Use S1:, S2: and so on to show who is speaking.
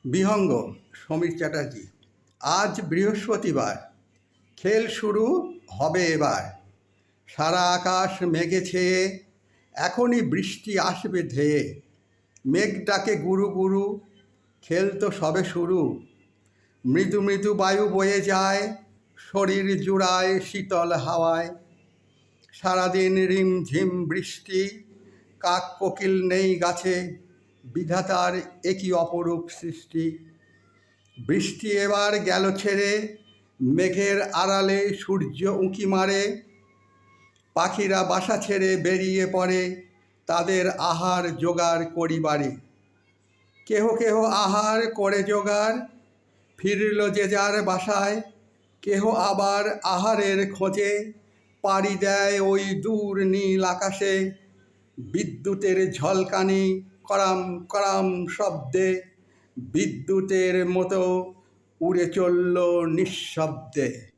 S1: বিহঙ্গ সমীর চ্যাটার্জি। আজ বৃহস্পতিবার, খেল শুরু হবে এবার। সারা আকাশ মেঘে ছেয়ে, এখনই বৃষ্টি আসবে ধেয়ে। মেঘ ডাকে গুরু গুরু, খেল তো সবে শুরু। মৃদু মৃদু বায়ু বয়ে যায়, শরীর জুড়ায় শীতল হাওয়ায়। সারাদিন রিমঝিম বৃষ্টি, কাক কোকিল নেই গাছে, বিধাতার একই অপরূপ সৃষ্টি। বৃষ্টি এবার গেল ছেড়ে, মেঘের আড়ালে সূর্য উঁকি মারে। পাখিরা বাসা ছেড়ে বেরিয়ে পড়ে তাদের আহার জোগাড় করিবারে। কেহ কেহ আহার করে জোগাড়, ফিরল যে যার বাসায়। কেহ আবার আহারের খোঁজে পাড়ি দেয় ওই দূর নীল আকাশে। বিদ্যুতের ঝলকানি কড়াম কড়াম শব্দে, বিদ্যুতের মতো উড়ে চলল নিঃশব্দে।